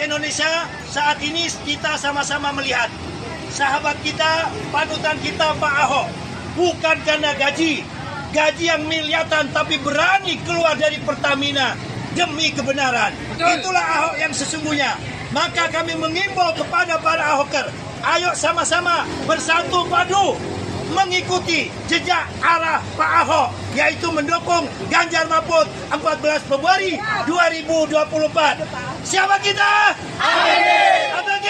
Indonesia saat ini kita sama-sama melihat sahabat kita, panutan kita Pak Ahok, bukan karena gaji yang miliaran, tapi berani keluar dari Pertamina demi kebenaran. Betul. Itulah Ahok yang sesungguhnya. Maka kami mengimbau kepada para Ahoker, ayo sama-sama bersatu padu mengikuti jejak arah Pak Ahok, yaitu mendukung Ganjar Mahfud 14 Februari 2024. Siapa kita? ABG!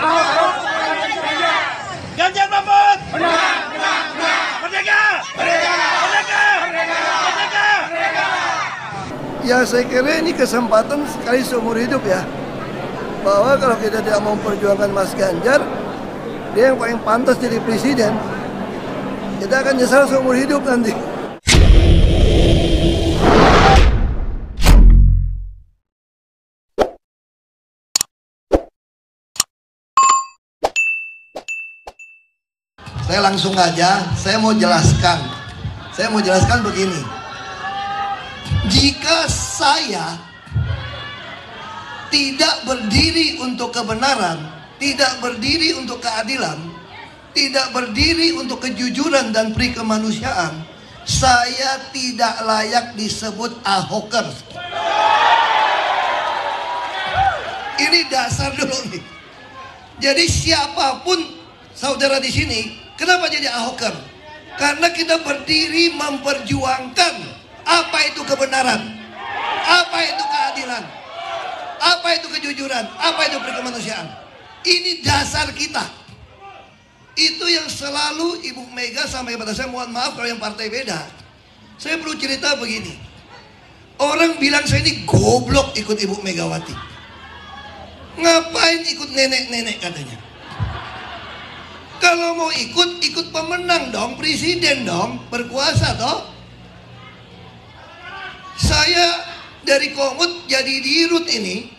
Ahok! Ganjar Mahfud! Merdeka! Ya, saya kira ini kesempatan sekali seumur hidup ya, bahwa kalau kita tidak mau memperjuangkan Mas Ganjar, dia yang paling pantas jadi presiden. Kita akan nyesal seumur hidup nanti. Saya langsung aja, saya mau jelaskan begini. Jika saya tidak berdiri untuk kebenaran, tidak berdiri untuk keadilan, tidak berdiri untuk kejujuran dan peri kemanusiaan, saya tidak layak disebut Ahoker. Ini dasar dulu nih. Jadi siapapun saudara di sini, kenapa jadi Ahoker? Karena kita berdiri memperjuangkan apa itu kebenaran, apa itu keadilan, apa itu kejujuran, apa itu peri kemanusiaan. Ini dasar kita. Itu yang selalu Ibu Mega sampai kepada saya. Mohon maaf kalau yang partai beda. Saya perlu cerita begini. Orang bilang saya ini goblok ikut Ibu Megawati. Ngapain ikut nenek-nenek katanya. Kalau mau ikut pemenang dong, presiden dong, berkuasa toh. Saya dari Komoot jadi dirut ini.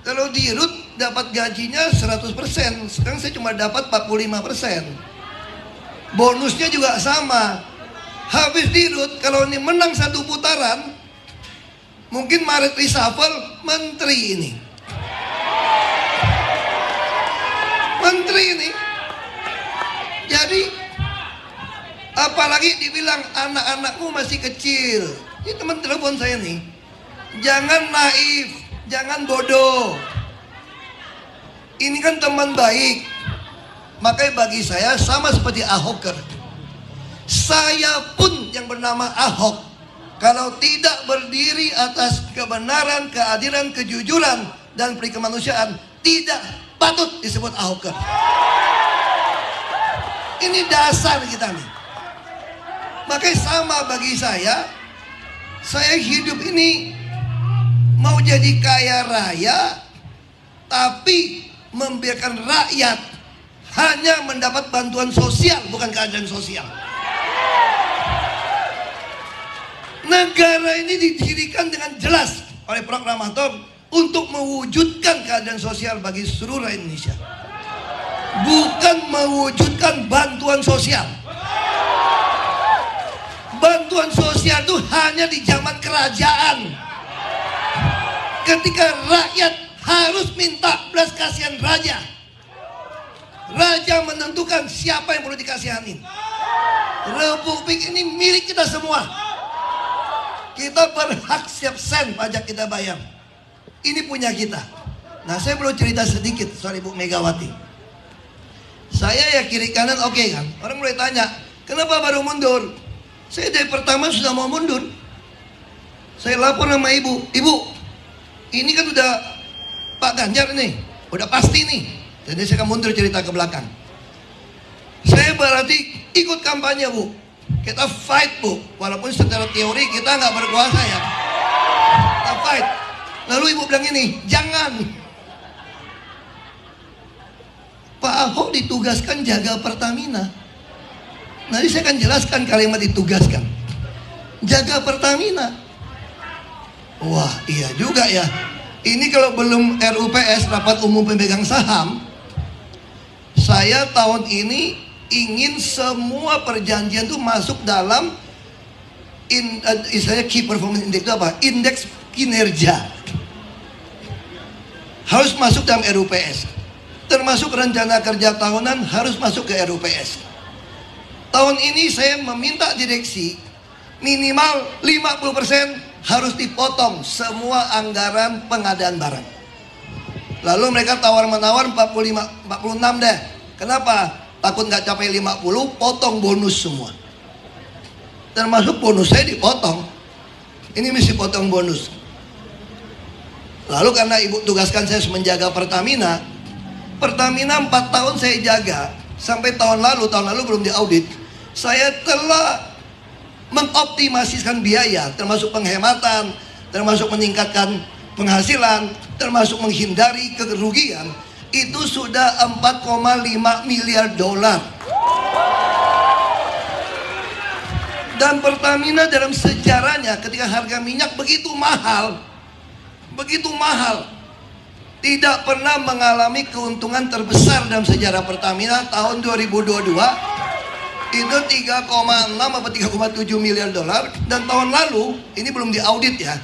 Kalau dirut dapat gajinya 100%, sekarang saya cuma dapat 45%. Bonusnya juga sama. Habis dirut, kalau ini menang satu putaran, mungkin Maret reshuffle menteri ini. Menteri ini. Jadi apalagi dibilang anak-anakmu masih kecil. Ini teman telepon saya nih. Jangan naif, jangan bodoh. Ini kan teman baik. Makanya bagi saya sama seperti Ahoker. Saya pun yang bernama Ahok, kalau tidak berdiri atas kebenaran, keadilan, kejujuran, dan peri kemanusiaan, tidak patut disebut Ahoker. Ini dasar kita nih. Makanya sama bagi saya hidup ini mau jadi kaya raya, tapi membiarkan rakyat hanya mendapat bantuan sosial, bukan keadilan sosial. Negara ini didirikan dengan jelas oleh proklamator untuk mewujudkan keadilan sosial bagi seluruh Indonesia, bukan mewujudkan bantuan sosial. Bantuan sosial itu hanya di zaman kerajaan, ketika rakyat harus minta belas kasihan raja. Raja menentukan siapa yang perlu dikasihani. Republik ini milik kita semua. Kita berhak setiap sen pajak kita bayar. Ini punya kita. Nah, saya perlu cerita sedikit soal Ibu Megawati. Saya ya kiri kanan oke kan. Orang mulai tanya, kenapa baru mundur? Saya dari pertama sudah mau mundur. Saya lapor sama ibu. Ibu, ini kan udah Pak Ganjar nih, udah pasti nih. Jadi saya akan mundur cerita ke belakang. Saya berarti ikut kampanye Bu. Kita fight Bu. Walaupun secara teori kita nggak berkuasa ya. Kita fight. Lalu ibu bilang ini, jangan. Pak Ahok ditugaskan jaga Pertamina. Nanti saya akan jelaskan kalimat ditugaskan. Jaga Pertamina. Wah, iya juga ya. Ini kalau belum RUPS, rapat umum pemegang saham, saya tahun ini ingin semua perjanjian itu masuk dalam istilahnya key performance index itu apa? Indeks kinerja. harus masuk dalam RUPS. Termasuk rencana kerja tahunan harus masuk ke RUPS. Tahun ini saya meminta direksi minimal 50% harus dipotong semua anggaran pengadaan barang. Lalu mereka tawar-menawar 46 deh. Kenapa? Takut nggak capai 50, potong bonus semua. Termasuk bonus saya dipotong. Ini mesti potong bonus. Lalu karena ibu tugaskan saya menjaga Pertamina 4 tahun saya jaga. Sampai tahun lalu belum diaudit. Saya telah mengoptimasikan biaya, termasuk penghematan, termasuk meningkatkan penghasilan, termasuk menghindari kerugian. Itu sudah 4,5 miliar dolar. Dan Pertamina dalam sejarahnya ketika harga minyak begitu mahal, tidak pernah mengalami keuntungan terbesar dalam sejarah Pertamina. Tahun 2022 itu 3,6 atau 3,7 miliar dolar. Dan tahun lalu, ini belum diaudit ya,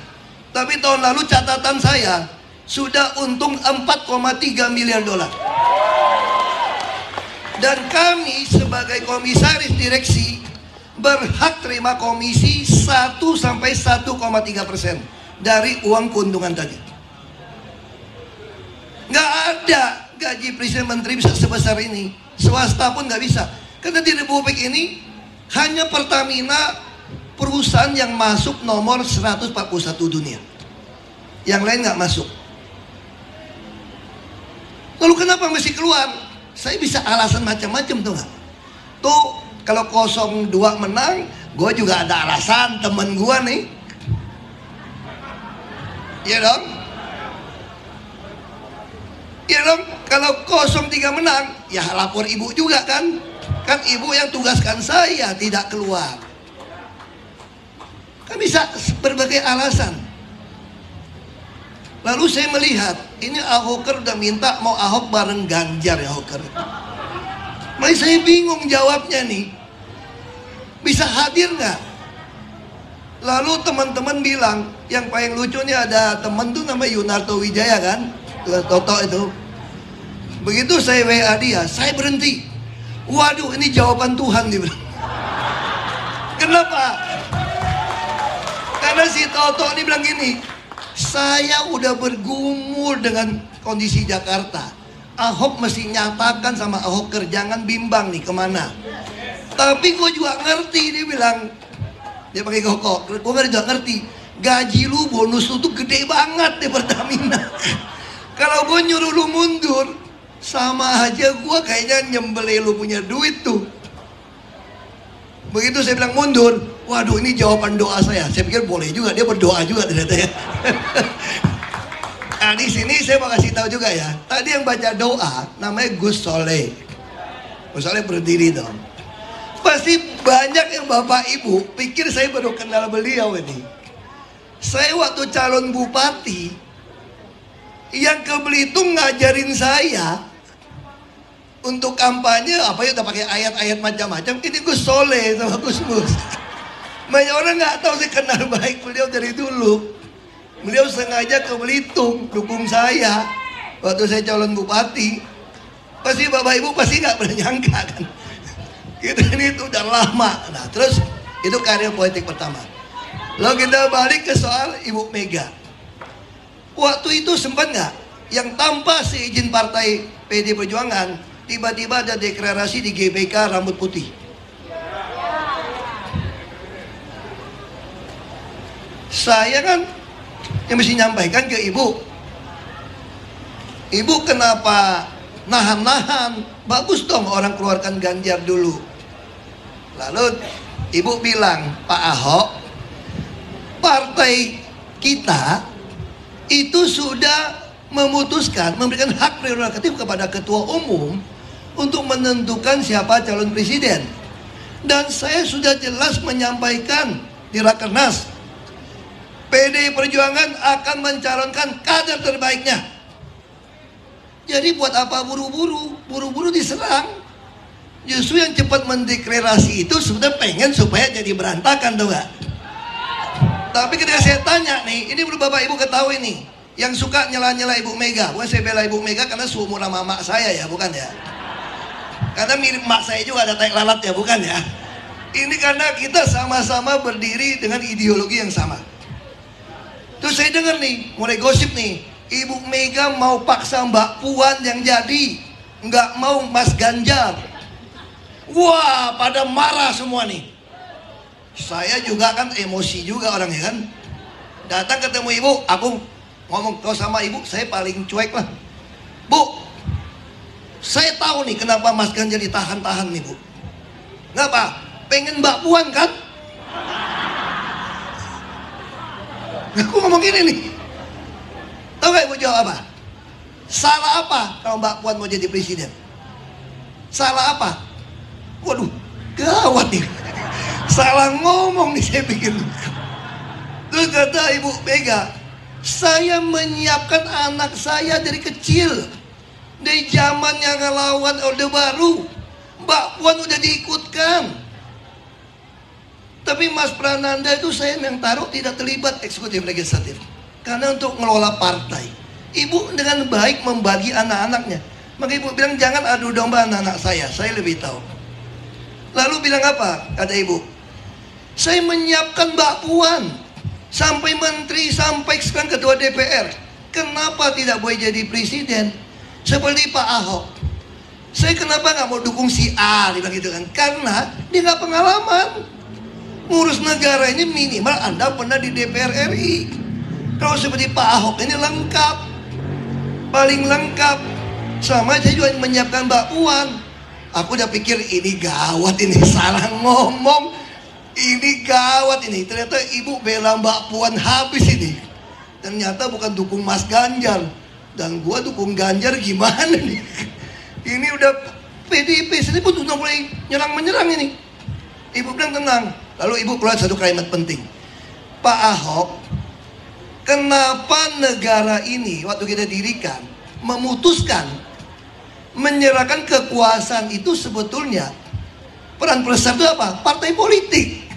tapi tahun lalu catatan saya sudah untung 4,3 miliar dolar. Dan kami sebagai komisaris direksi berhak terima komisi 1-1,3% dari uang keuntungan tadi. Nggak ada gaji presiden menteri bisa sebesar ini. Swasta pun nggak bisa. Karena di Republik ini hanya Pertamina perusahaan yang masuk nomor 141 dunia. Yang lain nggak masuk. Lalu kenapa mesti keluar? Saya bisa alasan macam-macam tuh nggak? Tuh kalau 02 menang, gue juga ada alasan, temen gue nih. Iya dong? Iya dong? Kalau 03 menang, ya lapor ibu juga kan? Kan ibu yang tugaskan saya tidak keluar. Kan bisa berbagai alasan. Lalu saya melihat, ini Ahoker udah minta mau Ahok bareng Ganjar ya Ahoker. Makanya saya bingung jawabnya nih. Bisa hadir nggak? Lalu teman-teman bilang, yang paling lucunya ada teman tuh namanya Yunarto Wijaya kan? Toto itu. Begitu saya WA dia, saya berhenti. Waduh, ini jawaban Tuhan dia bilang. Kenapa? Karena si Toto ini bilang gini, saya udah bergumul dengan kondisi Jakarta. Ahok mesti nyatakan sama Ahoker, jangan bimbang nih kemana. Tapi gue juga ngerti, dia bilang, dia pakai kokok, gue juga ngerti, gaji lu, bonus lu tuh gede banget di Pertamina. Kalau gue nyuruh lu mundur, sama aja gue kayaknya nyembelih lu punya duit tuh. Begitu saya bilang mundur, waduh ini jawaban doa saya. Saya pikir boleh juga, dia berdoa juga ternyata ya. Nah di sini saya mau kasih tahu juga ya. Tadi yang baca doa namanya Gus Soleh. Gus Soleh berdiri dong. Pasti banyak yang bapak ibu pikir saya baru kenal beliau ini. Saya waktu calon bupati, yang ke Belitung ngajarin saya untuk kampanye apa ya, udah pakai ayat-ayat macam-macam. Ini Gus Soleh sama Gus Mus. Banyak orang nggak tahu saya kenal baik beliau dari dulu. Beliau sengaja ke Belitung dukung saya waktu saya calon bupati. Pasti bapak ibu pasti nggak pernah nyangka kan. Ini itu udah lama. Nah terus itu karya politik pertama. Lalu kita balik ke soal Ibu Mega. Waktu itu sempat nggak yang tanpa seizin partai PD Perjuangan tiba-tiba ada deklarasi di GBK rambut putih. Saya kan yang mesti nyampaikan ke ibu, ibu kenapa nahan-nahan? Bagus dong orang keluarkan Ganjar dulu. Lalu ibu bilang, Pak Ahok, partai kita itu sudah memutuskan memberikan hak prerogatif kepada ketua umum untuk menentukan siapa calon presiden. Dan saya sudah jelas menyampaikan di Rakernas, PD Perjuangan akan mencalonkan kader terbaiknya. Jadi buat apa buru-buru diserang? Justru yang cepat mendeklarasi itu sudah pengen supaya jadi berantakan tuh gak? Tapi ketika saya tanya nih, ini perlu bapak ibu ketahui nih, Yang suka nyela-nyela Ibu Mega. Bukan saya bela Ibu Mega karena seumuran mama saya ya, bukan ya. Karena mirip mak saya juga ada tai lalat ya, bukan ya. Ini karena kita sama-sama berdiri dengan ideologi yang sama. Terus saya dengar nih, mulai gosip nih, Ibu Mega mau paksa Mbak Puan yang jadi, nggak mau Mas Ganjar. Wah, pada marah semua nih. Saya juga kan emosi juga orangnya kan. Datang ketemu ibu, aku ngomong kau sama ibu, saya paling cuek lah. Bu, saya tahu nih kenapa Mas Ganjar ditahan-tahan nih bu. Ngapa? Pengen Mbak Puan kan? Aku ngomong gini nih. Tahu gak ibu jawab apa? Salah apa kalau Mbak Puan mau jadi presiden? Salah apa? Waduh, gawat nih. Salah ngomong nih saya pikir. Terus kata Ibu Mega, saya menyiapkan anak saya dari kecil. Dari zamannya ngelawan Orde Baru, Mbak Puan udah diikutkan. Tapi Mas Prananda itu saya yang taruh tidak terlibat eksekutif legislatif. Karena untuk ngelola partai. Ibu dengan baik membagi anak-anaknya. Maka ibu bilang jangan adu domba anak-anak saya lebih tahu. Lalu bilang apa? Kata ibu, saya menyiapkan Mbak Puan sampai menteri, sampai sekarang ketua DPR. Kenapa tidak boleh jadi presiden? Seperti Pak Ahok. Saya kenapa nggak mau dukung si A? Dia bilang gitu kan. Karena dia nggak pengalaman. Ngurus negara ini minimal Anda pernah di DPR RI. Kalau seperti Pak Ahok ini lengkap. Paling lengkap. Sama saya juga menyiapkan Mbak Puan. Aku udah pikir ini gawat ini, salah ngomong. Ini gawat ini. Ternyata ibu bela Mbak Puan habis ini. Ternyata bukan dukung Mas Ganjar. Dan gua dukung Ganjar gimana nih. Ini udah PDIP sini pun udah mulai nyerang-menyerang ini. Ibu bilang tenang. Lalu ibu keluar satu kalimat penting. Pak Ahok, kenapa negara ini waktu kita dirikan memutuskan menyerahkan kekuasaan itu sebetulnya peran besar itu apa? Partai politik.